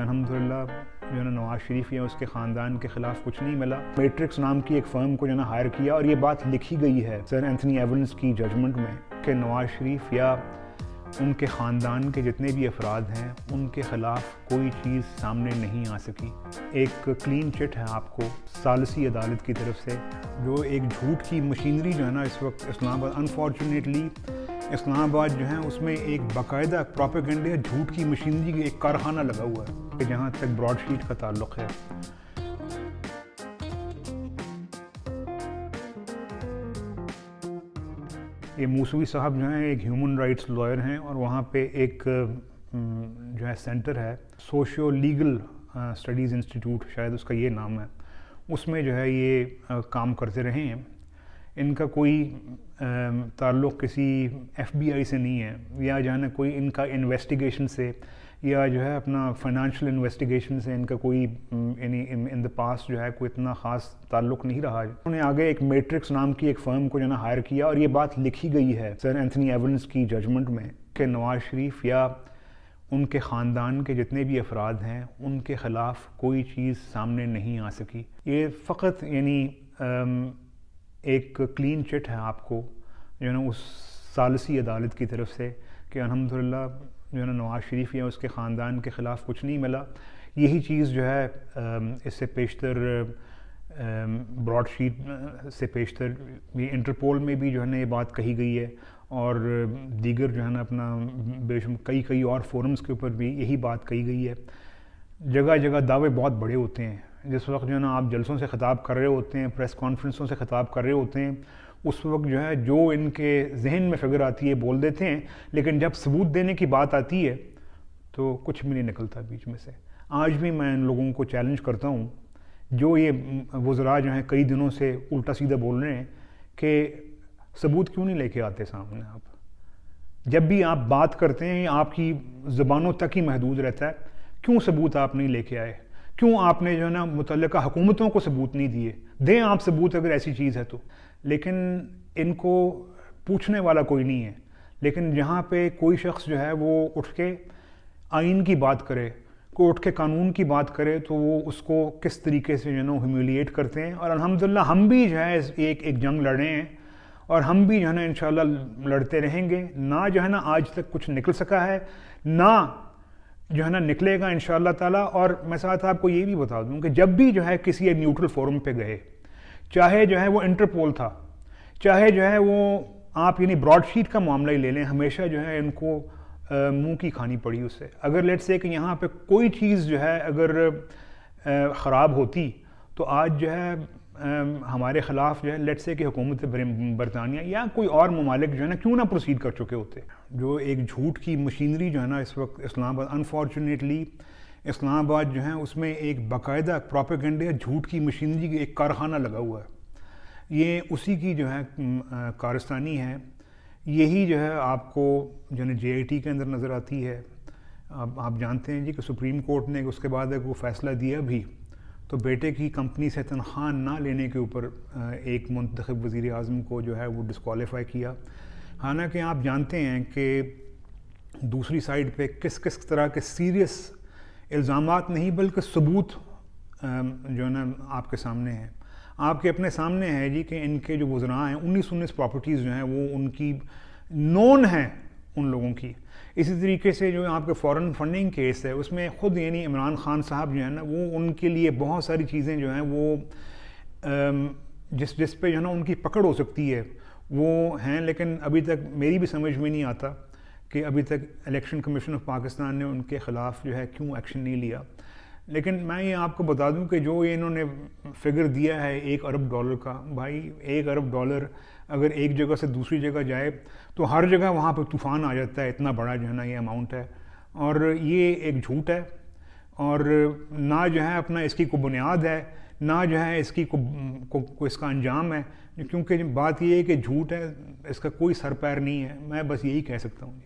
الحمدللہ جو ہے نا نواز شریف یا اس کے خاندان کے خلاف کچھ نہیں ملا۔ میٹرکس نام کی ایک فرم کو جو ہے نا ہائر کیا اور یہ بات لکھی گئی ہے سر اینتھنی ایونز کی ججمنٹ میں کہ نواز شریف یا ان کے خاندان کے جتنے بھی افراد ہیں ان کے خلاف کوئی چیز سامنے نہیں آ سکی۔ ایک کلین چٹ ہے آپ کو ثالثی عدالت کی طرف سے، جو ایک جھوٹ کی مشینری جو ہے نا اس وقت اسلام آباد، انفارچونیٹلی اسلام آباد جو ہے اس میں ایک باقاعدہ پروپیگنڈے جھوٹ کی مشینری کا ایک کارخانہ لگا ہوا ہے جہاں تک براڈ شیٹ کا تعلق ہے۔ یہ موسوی صاحب جو ہیں ایک ہیومن رائٹس لائر ہیں اور وہاں پہ ایک جو ہے سینٹر ہے سوشیو لیگل اسٹڈیز انسٹیٹیوٹ، شاید اس کا یہ نام ہے، اس میں جو ہے یہ کام کرتے رہے ہیں۔ ان کا کوئی تعلق کسی ایف بی آئی سے نہیں ہے یا جو ہے نا کوئی ان کا انویسٹیگیشن سے یا جو ہے اپنا فائنانشیل انویسٹیگیشن سے ان کا کوئی یعنی ان دا پاسٹ جو ہے کوئی اتنا خاص تعلق نہیں رہا۔ انہوں نے آگے ایک میٹرکس نام کی ایک فرم کو جو ہے نا ہائر کیا اور یہ بات لکھی گئی ہے سر اینتھنی ایونز کی ججمنٹ میں کہ نواز شریف یا ان کے خاندان کے جتنے بھی افراد ہیں ان کے خلاف کوئی چیز سامنے نہیں آ سکی۔ یہ فقط یعنی ایک کلین چٹ ہے آپ کو جو ہے نا اس ثالثی عدالت کی طرف سے کہ الحمدللہ جو ہے نا نواز شریف یا اس کے خاندان کے خلاف کچھ نہیں ملا۔ یہی چیز جو ہے اس سے پیشتر براڈ شیٹ سے پیشتر یہ انٹرپول میں بھی جو ہے نا یہ بات کہی گئی ہے اور دیگر جو ہے نا اپنا کئی اور فورمز کے اوپر بھی یہی بات کہی گئی ہے۔ جگہ جگہ دعوے بہت بڑے ہوتے ہیں، جس وقت جو ہے نا آپ جلسوں سے خطاب کر رہے ہوتے ہیں، پریس کانفرنسوں سے خطاب کر رہے ہوتے ہیں، اس وقت جو ہے جو ان کے ذہن میں فکر آتی ہے بول دیتے ہیں، لیکن جب ثبوت دینے کی بات آتی ہے تو کچھ بھی نہیں نکلتا بیچ میں سے۔ آج بھی میں ان لوگوں کو چیلنج کرتا ہوں جو یہ وزراء جو ہیں کئی دنوں سے الٹا سیدھا بول رہے ہیں کہ ثبوت کیوں نہیں لے کے آتے سامنے آپ؟ جب بھی آپ بات کرتے ہیں آپ کی زبانوں تک ہی محدود رہتا ہے، کیوں ثبوت آپ نہیں لے کے آئے؟ کیوں آپ نے جو ہے نا متعلقہ حکومتوں کو ثبوت نہیں دیے؟ دیں آپ ثبوت اگر ایسی چیز ہے تو، لیکن ان کو پوچھنے والا کوئی نہیں ہے۔ لیکن جہاں پہ کوئی شخص جو ہے وہ اٹھ کے آئین کی بات کرے، کوئی اٹھ کے قانون کی بات کرے تو وہ اس کو کس طریقے سے جو ہے نا ہیومیلیٹ کرتے ہیں۔ اور الحمدللہ ہم بھی جو ہے ایک جنگ لڑے ہیں اور ہم بھی جو ہے نا انشاءاللہ لڑتے رہیں گے۔ نہ جو ہے نا آج تک کچھ نکل سکا ہے، نہ جو ہے نا نکلے گا انشاءاللہ تعالیٰ۔ اور میں ساتھ آپ کو یہ بھی بتا دوں کہ جب بھی جو ہے کسی نیوٹرل فورم پہ گئے، چاہے جو ہے وہ انٹرپول تھا، چاہے جو ہے وہ آپ یعنی براڈ شیٹ کا معاملہ ہی لے لیں، ہمیشہ جو ہے ان کو منہ کی کھانی پڑی اس سے۔ اگر لیٹس سے کہ یہاں پہ کوئی چیز جو ہے اگر خراب ہوتی تو آج جو ہے ہمارے خلاف جو ہے لیٹس سے کہ حکومت برطانیہ یا کوئی اور ممالک جو ہے نا کیوں نہ پروسیڈ کر چکے ہوتے۔ جو ایک جھوٹ کی مشینری جو ہے نا اس وقت اسلام آباد، انفارچونیٹلی اسلام آباد جو ہے اس میں ایک باقاعدہ پروپیگنڈے جھوٹ کی مشینری کا ایک کارخانہ لگا ہوا ہے۔ یہ اسی کی جو ہے کارستانی ہے، یہی جو ہے آپ کو جو ہے جے آئی ٹی کے اندر نظر آتی ہے۔ اب آپ جانتے ہیں جی کہ سپریم کورٹ نے اس کے بعد اگر وہ فیصلہ دیا بھی تو بیٹے کی کمپنی سے تنخواہ نہ لینے کے اوپر ایک منتخب وزیر اعظم کو جو ہے وہ ڈسکوالیفائی کیا۔ حالانکہ آپ جانتے ہیں کہ دوسری سائڈ پہ کس کس طرح کے سیریس الزامات نہیں بلکہ ثبوت جو ہے نا آپ کے سامنے ہیں، آپ کے اپنے سامنے ہے جی کہ ان کے جو وزراء ہیں 19 پراپرٹیز جو ہیں وہ ان کی نون ہیں ان لوگوں کی۔ اسی طریقے سے جو آپ کے فورن فنڈنگ کیس ہے اس میں خود یعنی عمران خان صاحب جو ہے نا وہ ان کے لیے بہت ساری چیزیں جو ہیں وہ جس پہ جو ہے نا ان کی پکڑ ہو سکتی ہے وہ ہیں، لیکن ابھی تک میری بھی سمجھ میں نہیں آتا کہ ابھی تک الیکشن کمیشن آف پاکستان نے ان کے خلاف جو ہے کیوں ایکشن نہیں لیا۔ لیکن میں یہ آپ کو بتا دوں کہ جو یہ انہوں نے فگر دیا ہے $1 ارب کا، بھائی $1 ارب اگر ایک جگہ سے دوسری جگہ جائے تو ہر جگہ وہاں پہ طوفان آ جاتا ہے، اتنا بڑا جو ہے نا یہ اماؤنٹ ہے۔ اور یہ ایک جھوٹ ہے اور نہ جو ہے اپنا اس کی کوئی بنیاد ہے، نہ جو ہے اس کی اس کا انجام ہے، کیونکہ بات یہ ہے کہ جھوٹ ہے، اس کا کوئی سر پیر نہیں ہے۔ میں بس یہی کہہ سکتا ہوں۔